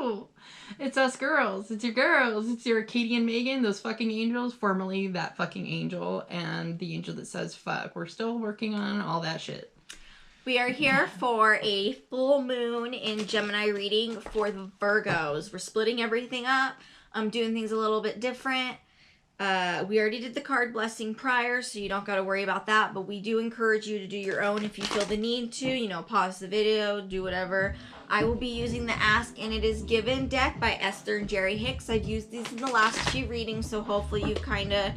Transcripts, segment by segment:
Hello. It's us girls. It's your girls. It's your Katie and Megan, those fucking angels, formerly that fucking angel, and the angel that says fuck. We're still working on all that shit. We are here for a full moon in Gemini reading for the Virgos. We're splitting everything up. I'm doing things a little bit different. We already did the card blessing prior, so you don't got to worry about that. But we do encourage you to do your own if you feel the need to. Pause the video, do whatever. I will be using the Ask and It Is Given deck by Esther and Jerry Hicks. I've used these in the last few readings, so hopefully you kind of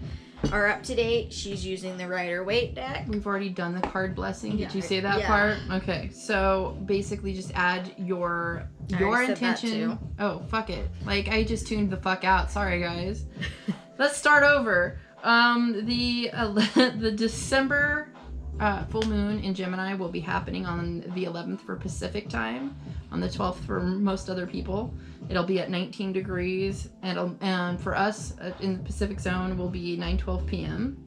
are up to date. She's using the Rider-Waite deck. We've already done the card blessing. Did you say that part? Okay, so basically just add your intention. Oh, fuck it. Like, I just tuned the fuck out. Sorry, guys. Let's start over. The December full moon in Gemini will be happening on the 11th for Pacific time, on the 12th for most other people. It'll be at 19 degrees, and for us in the Pacific zone will be 9:12 p.m.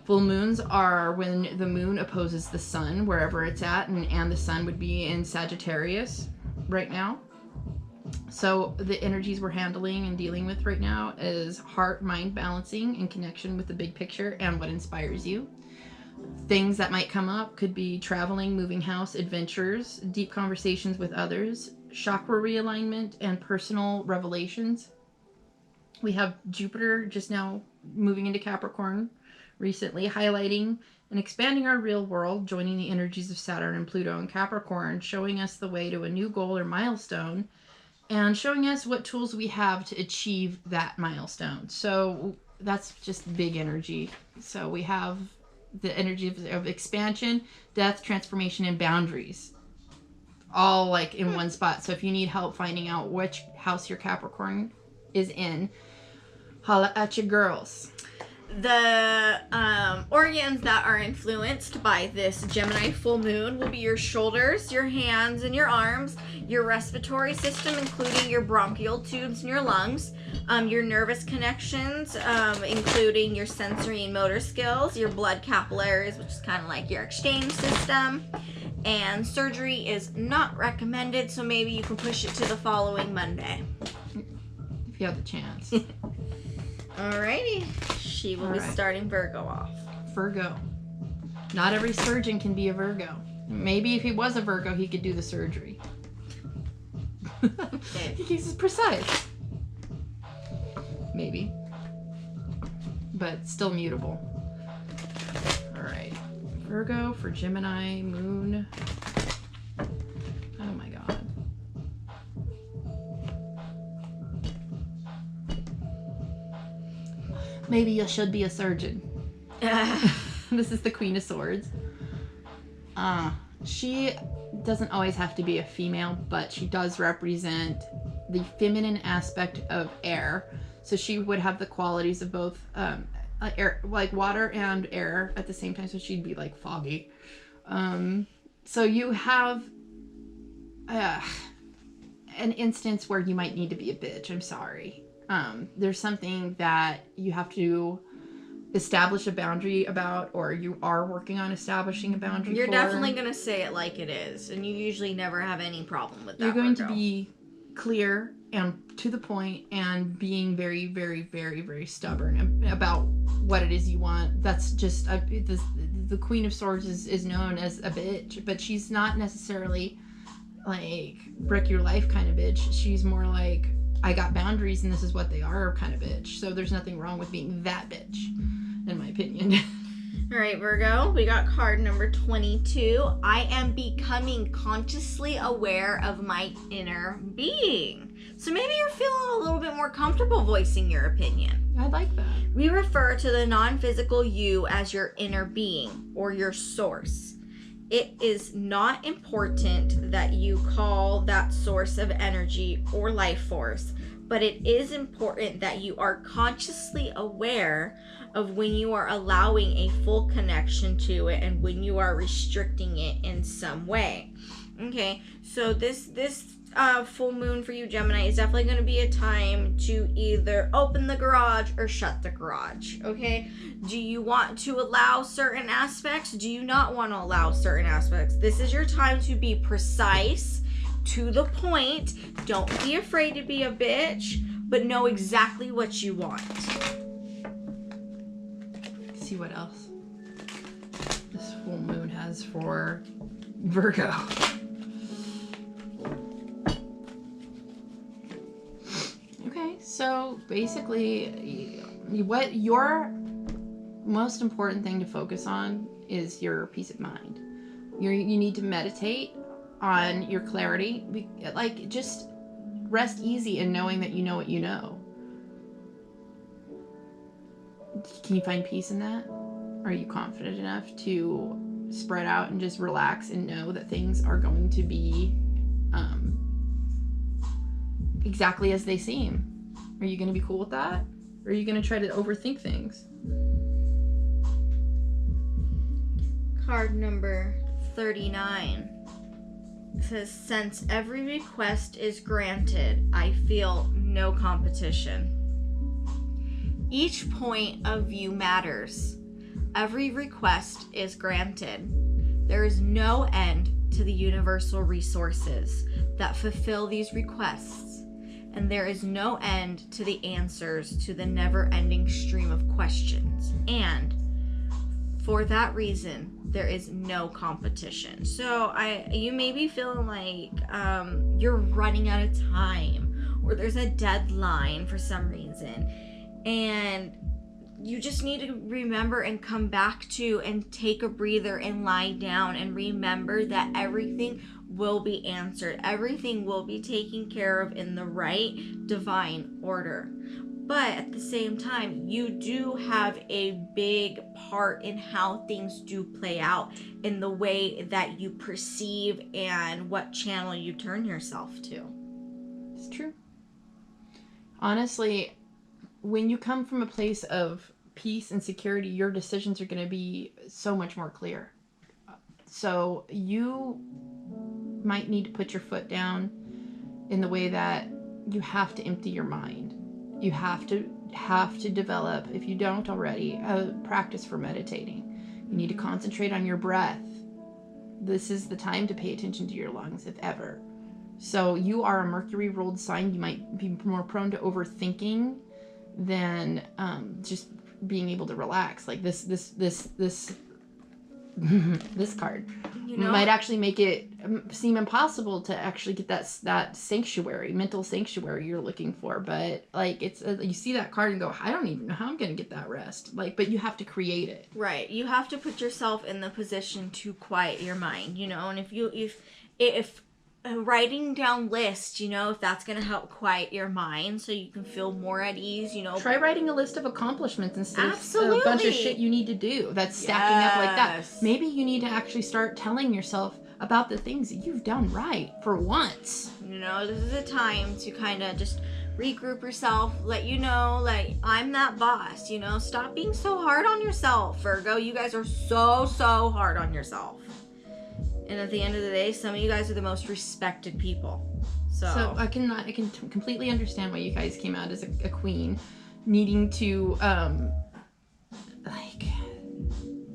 Full moons are when the moon opposes the sun wherever it's at, and the sun would be in Sagittarius right now. So the energies we're handling and dealing with right now is heart-mind balancing in connection with the big picture and what inspires you. Things that might come up could be traveling, moving house, adventures, deep conversations with others, chakra realignment, and personal revelations. We have Jupiter just now moving into Capricorn recently, highlighting and expanding our real world, joining the energies of Saturn and Pluto in Capricorn, showing us the way to a new goal or milestone, and showing us what tools we have to achieve that milestone. So that's just big energy. So we have the energy of expansion, death, transformation, and boundaries, all like in one spot. So if you need help finding out which house your Capricorn is in, holla at your girls. The organs that are influenced by this Gemini full moon will be your shoulders, your hands, and your arms, your respiratory system, including your bronchial tubes and your lungs, your nervous connections, including your sensory and motor skills, your blood capillaries, which is kind of like your exchange system, and surgery is not recommended, so maybe you can push it to the following Monday. If you have the chance. Alrighty. She will be starting Virgo off. Virgo. Not every surgeon can be a Virgo. Maybe if he was a Virgo, he could do the surgery. Okay. He's precise. Maybe. But still mutable. Alright. Virgo for Gemini, moon. Oh my god. Maybe you should be a surgeon. This is the Queen of Swords. She doesn't always have to be a female, but she does represent the feminine aspect of air. So she would have the qualities of both air, like water and air at the same time. So she'd be like foggy. So you have an instance where you might need to be a bitch. I'm sorry. There's something that you have to establish a boundary about, or you are working on establishing a boundary. You're definitely going to say it like it is, and you usually never have any problem with that. You're going to be clear and to the point, and being very, very, very, very stubborn about what it is you want. That's just the Queen of Swords is known as a bitch, but she's not necessarily like brick your life kind of bitch. She's more like, I got boundaries and this is what they are kind of bitch. So there's nothing wrong with being that bitch, in my opinion. All right, Virgo, we got card number 22. I am becoming consciously aware of my inner being. So maybe you're feeling a little bit more comfortable voicing your opinion. I like that. We refer to the non-physical you as your inner being or your source. It is not important that you call that source of energy or life force, but it is important that you are consciously aware of when you are allowing a full connection to it and when you are restricting it in some way. Okay, so this full moon for you, Gemini, is definitely going to be a time to either open the garage or shut the garage. Okay, do you want to allow certain aspects? Do you not want to allow certain aspects? This is your time to be precise to the point. Don't be afraid to be a bitch, but know exactly what you want. Let's see what else this full moon has for Virgo. Okay, so basically, what your most important thing to focus on is your peace of mind. You need to meditate on your clarity. Like, just rest easy in knowing that you know what you know. Can you find peace in that? Are you confident enough to spread out and just relax and know that things are going to be exactly as they seem? Are you going to be cool with that? Or are you going to try to overthink things? Card number 39 says, since every request is granted, I feel no competition. Each point of view matters. Every request is granted. There is no end to the universal resources that fulfill these requests, and there is no end to the answers to the never-ending stream of questions. And for that reason, there is no competition. So you may be feeling like you're running out of time, or there's a deadline for some reason, and you just need to remember and come back to and take a breather and lie down and remember that everything will be answered. Everything will be taken care of in the right divine order. But at the same time, you do have a big part in how things do play out, in the way that you perceive and what channel you turn yourself to. It's true. Honestly, when you come from a place of peace and security, your decisions are going to be so much more clear. So you might need to put your foot down in the way that you have to empty your mind. You have to develop, if you don't already, a practice for meditating. You need to concentrate on your breath. This is the time to pay attention to your lungs, if ever. So you are a Mercury ruled sign. You might be more prone to overthinking than just being able to relax. Like this this card, you know, might actually make it seem impossible to actually get that sanctuary, mental sanctuary you're looking for. But like, it's you see that card and go, I don't even know how I'm gonna get that rest. Like, but you have to create it. Right. You have to put yourself in the position to quiet your mind, you know. And if writing down lists, you know, if that's going to help quiet your mind so you can feel more at ease, you know. Try writing a list of accomplishments instead of a bunch of shit you need to do that's stacking up like that. Maybe you need to actually start telling yourself about the things that you've done right for once. You know, this is a time to kind of just regroup yourself, let you know, like, I'm that boss, you know. Stop being so hard on yourself, Virgo. You guys are so hard on yourself. And at the end of the day, some of you guys are the most respected people. So I can completely understand why you guys came out as a queen, needing to like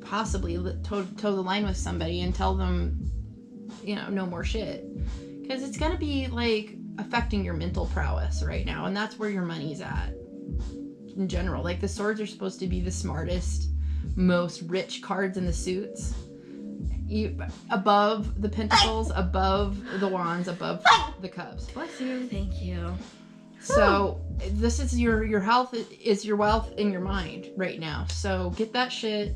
possibly toe the line with somebody and tell them, you know, no more shit, because it's gonna be like affecting your mental prowess right now, and that's where your money's at in general. Like, the swords are supposed to be the smartest, most rich cards in the suits. Above the pentacles, above the wands, above the cups. Bless you. Thank you. So this is your health is your wealth in your mind right now. So get that shit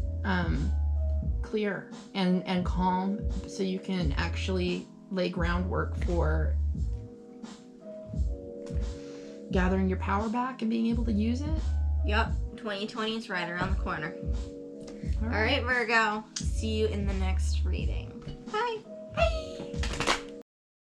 clear and calm so you can actually lay groundwork for gathering your power back and being able to use it. Yep. 2020 is right around the corner. All right, Virgo. See you in the next reading. Bye. Bye.